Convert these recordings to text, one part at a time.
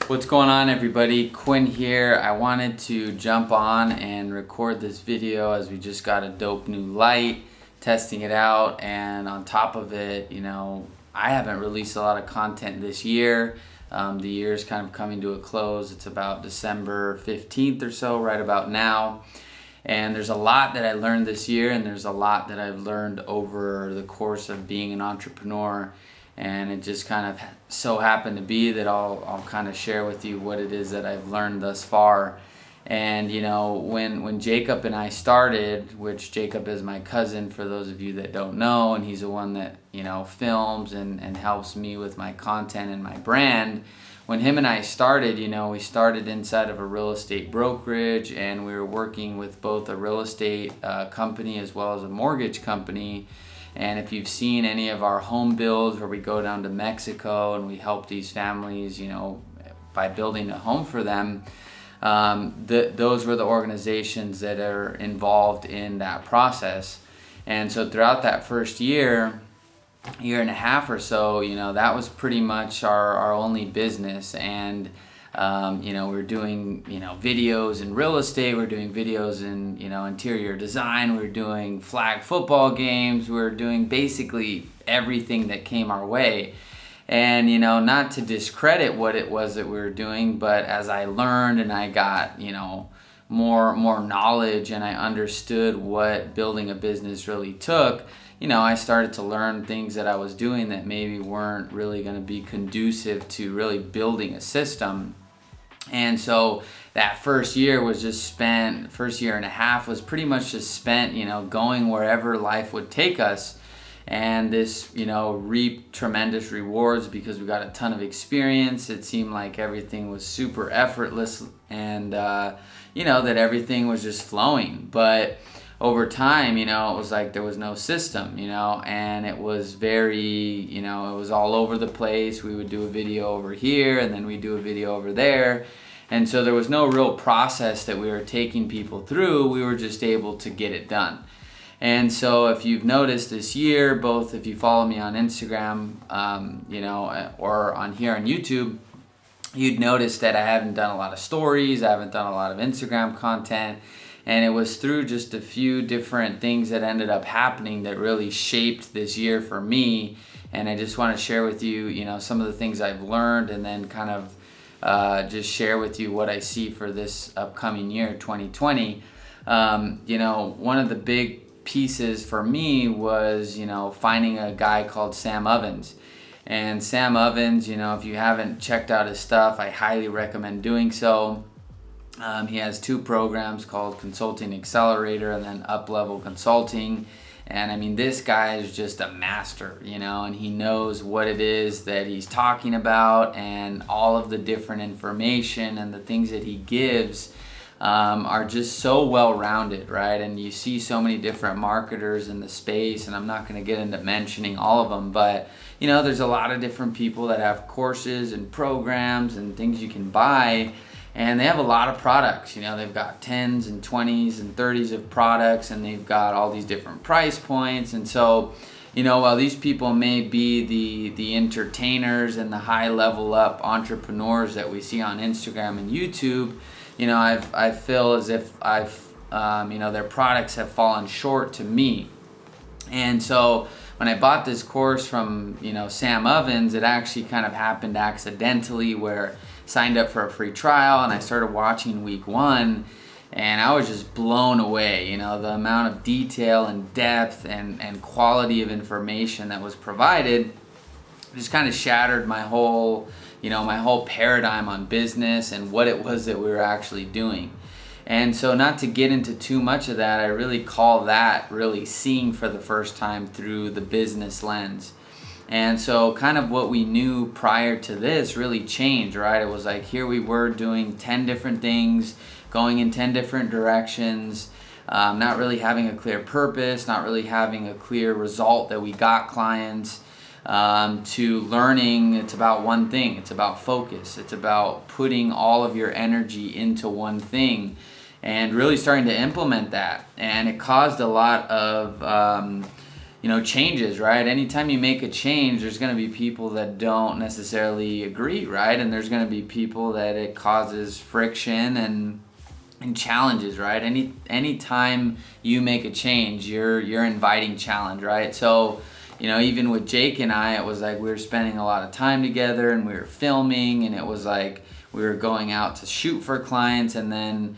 What's going on, everybody? Quinn here. I wanted to jump on and record this video as we just got a dope new light, testing it out, and on top of it, I haven't released a lot of content this year. The year is kind of coming to a close. It's about December 15th or so, right about now. And there's a lot that I learned this year, and there's a lot that I've learned over the course of being an entrepreneur. And it just kind of so happened to be that I'll kind of share with you what it is that I've learned thus far. And when Jacob and I started, which Jacob is my cousin for those of you that don't know, and he's the one that films and helps me with my content and my brand. When him and I started, we started inside of a real estate brokerage, and we were working with both a real estate company as well as a mortgage company. And if you've seen any of our home builds where we go down to Mexico and we help these families, by building a home for them, those were the organizations that are involved in that process. And so throughout that first year and a half or so, that was pretty much our only business. And we're doing, videos in real estate, we're doing videos in, interior design, we're doing flag football games, we're doing basically everything that came our way. And, not to discredit what it was that we were doing, but as I learned and I got, more knowledge and I understood what building a business really took, I started to learn things that I was doing that maybe weren't really going to be conducive to really building a system. And so that first year and a half was pretty much just spent, going wherever life would take us. And this, reaped tremendous rewards because we got a ton of experience. It seemed like everything was super effortless and, that everything was just flowing. But over time, it was like there was no system, and it was very, it was all over the place. We would do a video over here and then we'd do a video over there. And so there was no real process that we were taking people through. We were just able to get it done. And so if you've noticed this year, both if you follow me on Instagram, or on here on YouTube, you'd notice that I haven't done a lot of stories. I haven't done a lot of Instagram content. And it was through just a few different things that ended up happening that really shaped this year for me. And I just want to share with you, some of the things I've learned, and then kind of just share with you what I see for this upcoming year, 2020. One of the big pieces for me was, finding a guy called Sam Ovens. And Sam Ovens, if you haven't checked out his stuff, I highly recommend doing so. He has two programs called Consulting Accelerator and then Up Level Consulting. And this guy is just a master, and he knows what it is that he's talking about, and all of the different information and the things that he gives are just so well-rounded, right? And you see so many different marketers in the space, and I'm not going to get into mentioning all of them, but there's a lot of different people that have courses and programs and things you can buy. And they have a lot of products, they've got 10s and 20s and 30s of products, and they've got all these different price points. And so, while these people may be the entertainers and the high level up entrepreneurs that we see on Instagram and YouTube, I feel as if their products have fallen short to me. And so when I bought this course from, Sam Ovens, it actually kind of happened accidentally, where signed up for a free trial and I started watching week 1, and I was just blown away. The amount of detail and depth and quality of information that was provided just kind of shattered my whole paradigm on business and what it was that we were actually doing. And so, not to get into too much of that, I really call that really seeing for the first time through the business lens. And so kind of what we knew prior to this really changed, right? It was like, here we were doing 10 different things, going in 10 different directions, not really having a clear purpose, not really having a clear result that we got clients, to learning it's about one thing. It's about focus. It's about putting all of your energy into one thing and really starting to implement that. And it caused a lot of changes, right? Anytime you make a change, there's going to be people that don't necessarily agree, right? And there's going to be people that it causes friction and challenges, right? Anytime you make a change, you're inviting challenge, right? So, even with Jake and I, it was like we were spending a lot of time together and we were filming, and it was like we were going out to shoot for clients, and then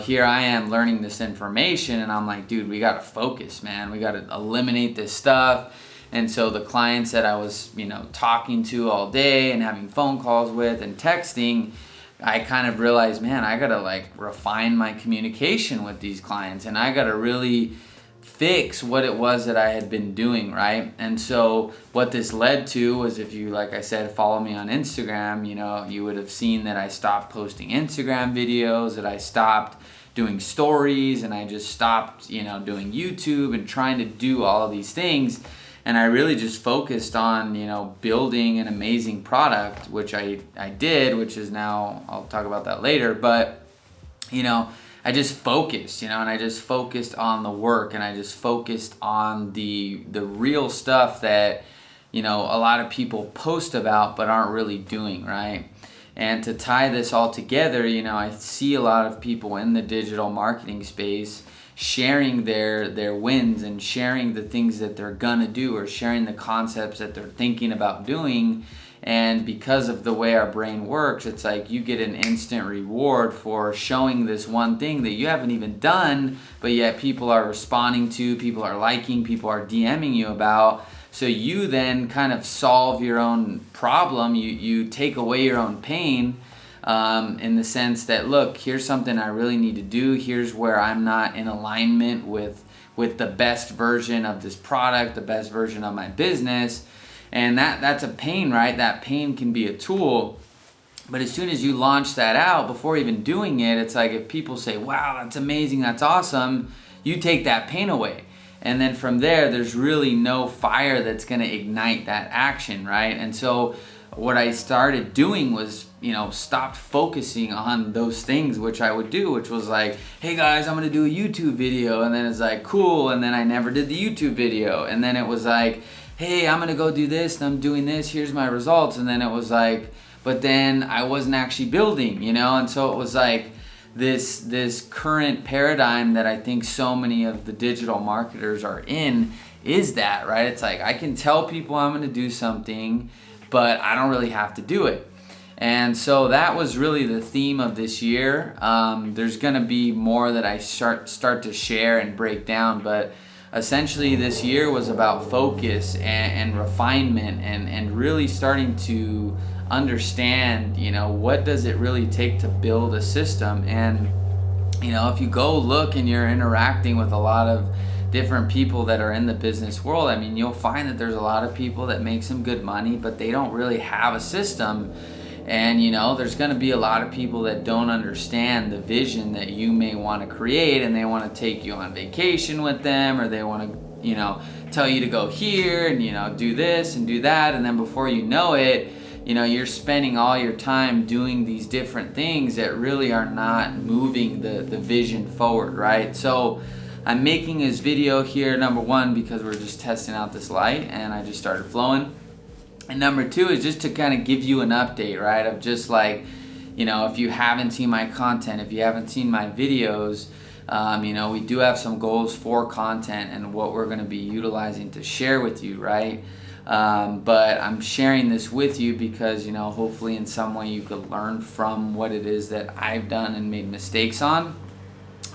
here I am learning this information, and I'm like, dude, we gotta focus, man. We gotta eliminate this stuff. And so the clients that I was talking to all day and having phone calls with and texting, I kind of realized, man, I gotta refine my communication with these clients, and I gotta really fix what it was that I had been doing, right? And so what this led to was, if you, like I said, follow me on Instagram, you would have seen that I stopped posting Instagram videos, that I stopped doing stories, and I just stopped, doing YouTube and trying to do all of these things. And I really just focused on, building an amazing product, which I did, which is now, I'll talk about that later, but, I just focused, and I just focused on the work, and I just focused on the real stuff that, a lot of people post about but aren't really doing, right? And to tie this all together, I see a lot of people in the digital marketing space sharing their wins and sharing the things that they're gonna do, or sharing the concepts that they're thinking about doing. And because of the way our brain works, it's like you get an instant reward for showing this one thing that you haven't even done, but yet people are responding to, people are liking, people are DMing you about. So you then kind of solve your own problem. You take away your own pain, in the sense that, look, here's something I really need to do. Here's where I'm not in alignment with the best version of this product, the best version of my business. And that's a pain, right? That pain can be a tool. But as soon as you launch that out, before even doing it, it's like if people say, wow, that's amazing, that's awesome, you take that pain away. And then from there, there's really no fire that's going to ignite that action, right? And so what I started doing was, stopped focusing on those things, which I would do, which was like, hey guys, I'm going to do a YouTube video. And then it's like, cool. And then I never did the YouTube video. And then it was like, hey, I'm going to go do this, and I'm doing this, here's my results. And then it was like, but then I wasn't actually building, And so it was like this current paradigm that I think so many of the digital marketers are in is that, right? It's like, I can tell people I'm going to do something, but I don't really have to do it. And so that was really the theme of this year. There's going to be more that I start to share and break down, but essentially this year was about focus and refinement and really starting to understand, what does it really take to build a system. And, if you go look and you're interacting with a lot of different people that are in the business world, you'll find that there's a lot of people that make some good money, but they don't really have a system. And, there's going to be a lot of people that don't understand the vision that you may want to create, and they want to take you on vacation with them, or they want to, tell you to go here and, do this and do that. And then before you know it, you're spending all your time doing these different things that really are not moving the vision forward, right? So I'm making this video here, number one, because we're just testing out this light and I just started flowing. And number two is just to kind of give you an update, right? Of just like, if you haven't seen my content, if you haven't seen my videos, we do have some goals for content and what we're going to be utilizing to share with you, right? But I'm sharing this with you because, hopefully in some way you could learn from what it is that I've done and made mistakes on.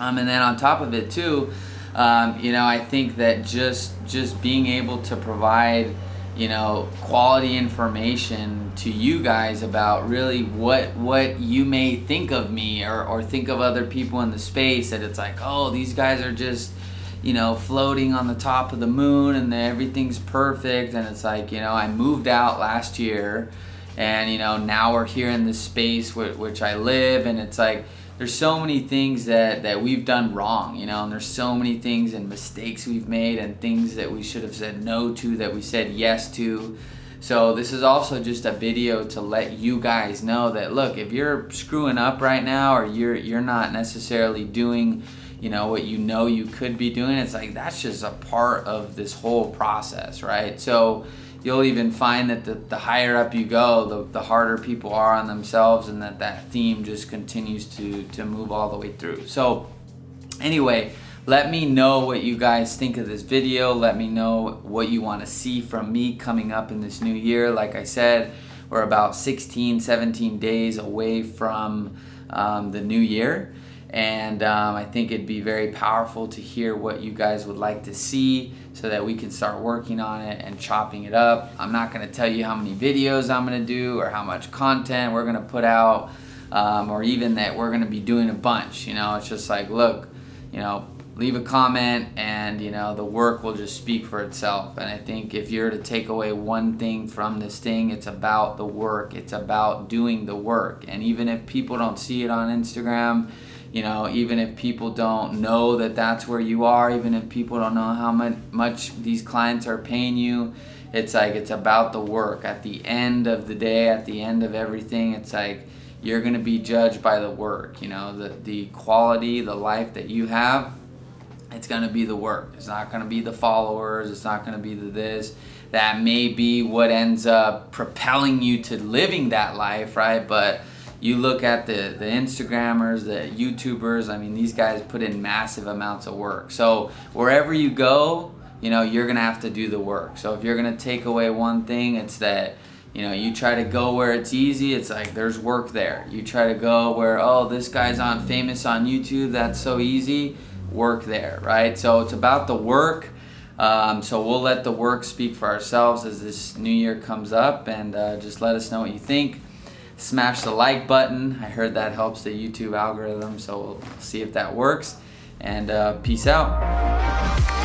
And then on top of it too, I think that just being able to provide, quality information to you guys about really what you may think of me or think of other people in the space, that it's like, oh, these guys are just, floating on the top of the moon and everything's perfect. And it's like, I moved out last year and, now we're here in this space which I live, and it's like, there's so many things that we've done wrong, and there's so many things and mistakes we've made and things that we should have said no to that we said yes to. So this is also just a video to let you guys know that, look, if you're screwing up right now or you're not necessarily doing, what you could be doing. It's like that's just a part of this whole process, right? So you'll even find that the higher up you go, the harder people are on themselves, and that theme just continues to move all the way through. So anyway, let me know what you guys think of this video. Let me know what you want to see from me coming up in this new year. Like I said, we're about 16, 17 days away from the new year. And I think it'd be very powerful to hear what you guys would like to see so that we can start working on it and chopping it up. I'm not going to tell you how many videos I'm going to do or how much content we're going to put out, or even that we're going to be doing a bunch. It's just like, look, leave a comment and the work will just speak for itself. And I think if you're to take away one thing from this thing, it's about the work. It's about doing the work. And even if people don't see it on Instagram, even if people don't know that that's where you are, even if people don't know how much these clients are paying you, it's like it's about the work. At the end of the day, at the end of everything, it's like you're going to be judged by the work. The quality, the life that you have, it's going to be the work. It's not going to be the followers. It's not going to be the this. That may be what ends up propelling you to living that life, right? But you look at the Instagrammers, the YouTubers, I mean, these guys put in massive amounts of work. So wherever you go, you're going to have to do the work. So if you're going to take away one thing, it's that, you try to go where it's easy, it's like there's work there. You try to go where, oh, this guy's famous on YouTube, that's so easy, work there, right? So it's about the work. So we'll let the work speak for ourselves as this new year comes up, and just let us know what you think. Smash the like button. I heard that helps the YouTube algorithm, so we'll see if that works. And peace out.